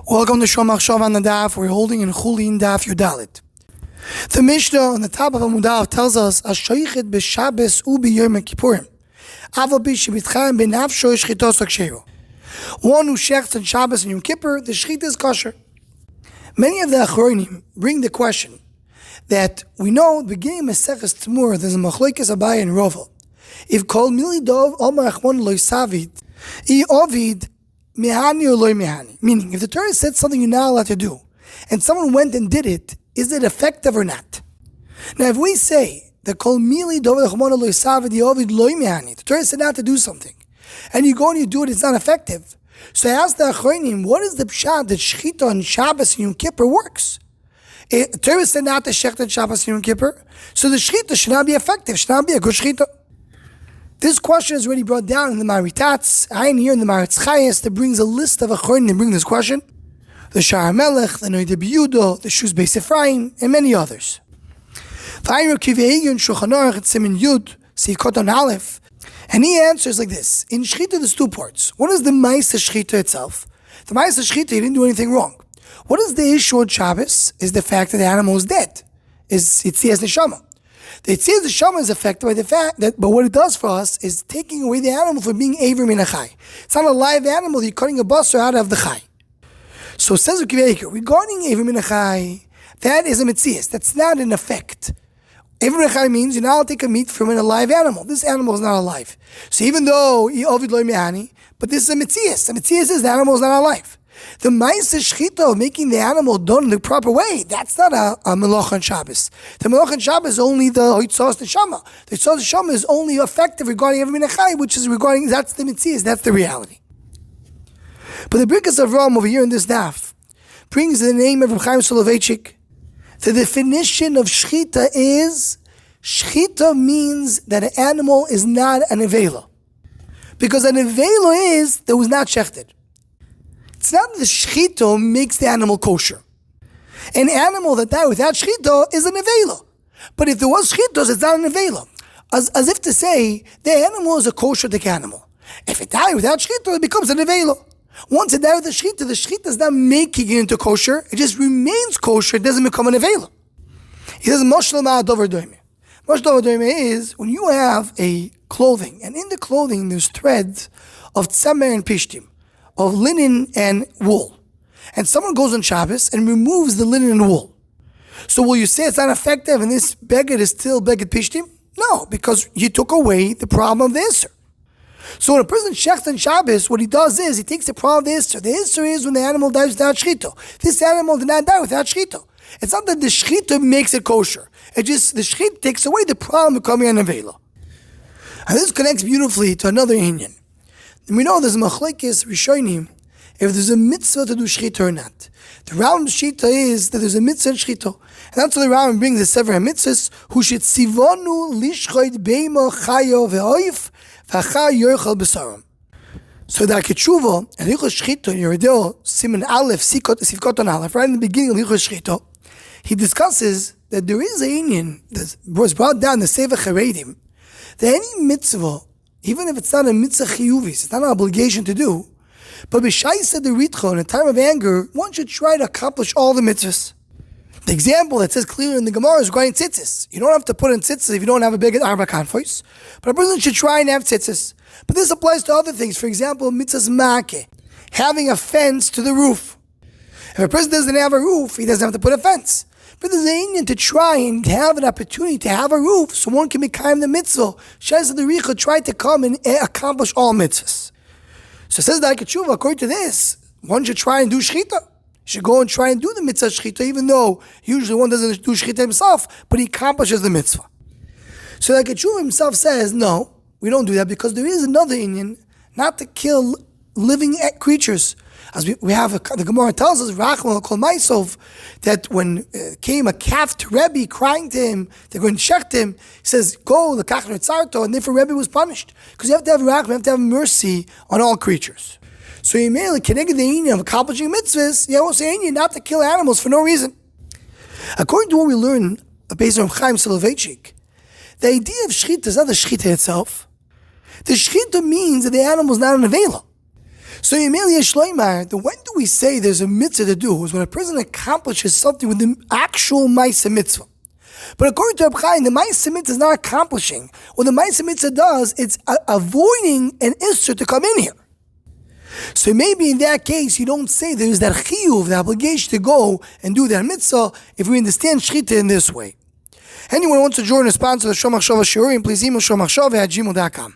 Welcome to Shomach Shav on the Daf. We're holding in Chulin Daf Yudalit. The Mishnah on the top of the Mudav tells us, "Shechita b'Shabbos u b'Yom Kippurim, ava b'shebitchaim b'nafsho shchitos aksheru." One who shechts on Shabbos and Yom Kippur, the shechita is kosher. Many of the Achronim bring the question that we know at the beginning of Maseches Tzmur there's a machlokes Abaye and Rova. If kol mili dov omar achmon lo savid, I ovid mehani or loy mehani. Meaning, if the Torah said something you're not allowed to do, and someone went and did it, is it effective or not? Now, if we say that kol mili dov achmon lo savid, I ovid loy mehani, the Torah said not to do something, and you go and you do it, it's not effective. So I asked the Achronim, what is the pshat that Shechita on Shabbos and Yom Kippur works? The Torah said not to shecht on Shabbos and Yom Kippur, so the Shechita should not be effective, should not be a good Shechita. This question is already brought down in the Maritats. I am here in the Maritz Chayes that brings a list of Achronim that bring this question. The Shar Melech, the Noida Biyudo, the Shuz Beis Ephraim, and many others. And he answers like this. In Shechita, there's two parts. One is the Ma'aseh Shechita itself. The Ma'aseh Shechita, he didn't do anything wrong. What is the issue on Shabbos? Is the fact that the animal is dead. It's Yitzias Neshama. The Yitzias Neshama is affected by the fact that, but what it does for us is taking away the animal from being Eiver Min HaChai. It's not a live animal, you're cutting a basar out of the Chai. So it says regarding Eiver Min HaChai, that is a Metzias. That's not an effect. Eiver Min HaChai means you're not allowed to take a meat from a live animal. This animal is not alive. So even though Ovid Loy Mehani, but this is a Metzias. The Metzias is the animal is not alive. The Ma'aseh Shechita of making the animal done in the proper way, that's not a Melach on Shabbos. The Melach on Shabbos is only the Yitzos Neshama. The Yitzos Neshama is only effective regarding Eiver Min HaChai, which is regarding, that's the Metzias, that's the reality. But the Birkas of Ram over here in this daf brings the name of Reb Chaim Soloveitchik. The definition of Shechita is, Shechita means that an animal is not an Avela. Because an Avela is that was not shechted. It's not that the Shechita makes the animal kosher. An animal that died without Shechita is an Avela. But if there was Shechita, it's not an Avela. As if to say, the animal is a kosher-dik animal. If it died without Shechita, it becomes an Avela. Once it died with the Shechita is not making it into kosher, it just remains kosher, it doesn't become an Avela. He says, Moshel Ma'adover Doime. Moshel Ma'adover Doime is, when you have a clothing, and in the clothing there's threads of tzamer and pishtim, of linen and wool. And someone goes on Shabbos and removes the linen and wool. So will you say it's not effective and this beged is still beged pishtim? No, because you took away the problem of the Isser. So when a person shechts on Shabbos, what he does is he takes the problem of the Isser. The Isser is when the animal dies without Shechita. This animal did not die without Shechita. It's not that the Shechita makes it kosher. It just, the Shechita takes away the problem of becoming an Avela. And this connects beautifully to another Inyan. And we know there's a machlokes Rishonim if there's a mitzvah to do shechita or not. The Rambam shita is that there's a mitzvah in shechita. And that's why the Rambam brings the several mitzvahs, who should sivonu lishchoit beimo chayo ve'oif v'cha yorchal b'saram. So the Aketshuva, and Hilchos Shechita, in Yerideo, Siman Aleph, Sivkoton Aleph, right in the beginning of Hilchos Shechita, he discusses that there is a Inyan that was brought down in the Sefer Charedim, that any mitzvah, even if it's not a mitzvah chiyuvis, it's not an obligation to do, but b'shaisa deritcho, in a time of anger, one should try to accomplish all the mitzvahs. The example that says clearly in the Gemara is regarding tzitzis. You don't have to put in tzitzis if you don't have a big arba kanfois, but a person should try and have tzitzis. But this applies to other things. For example, mitzvahs ma'akeh, having a fence to the roof. If a person doesn't have a roof, he doesn't have to put a fence. But there's an Indian to try and have an opportunity to have a roof so one can become the mitzvah. Shaisa the Richa tried to come and accomplish all mitzvahs. So it says the Aketshuva, according to this, one should try and do shechita. Should go and try and do the mitzvah shechita, even though usually one doesn't do shechita himself, but he accomplishes the mitzvah. So the Aketshuva himself says, no, we don't do that because there is another Indian not to kill living creatures. As we have, the Gemara tells us, Rachman called Maisov, that when came a calf to Rebbe crying to him, they're going to shecht him, he says, go, the kachner tzarto, and therefore Rebbe was punished. Because you have to have Rachman, you have to have mercy on all creatures. So you merely connected the Inyan of accomplishing mitzvahs, you also say Inyan not to kill animals for no reason. According to what we learn, based on Chaim Soloveitchik, the idea of Shechita is not the Shechita itself. The Shechita means that the animal is not an Avela. So Yemeli Shloimar, when do we say there's a mitzvah to do? Is when a person accomplishes something with the actual Maisa mitzvah. But according to Reb Chaim, the Maisa mitzvah is not accomplishing. What the Maisa mitzvah does, it's avoiding an Isser to come in here. So maybe in that case, you don't say there's that chiyuv, the obligation to go and do that mitzvah, if we understand Shechita in this way. Anyone who wants to join and sponsor the Shomachshava Shiurim, please email shomachshava@gmail.com.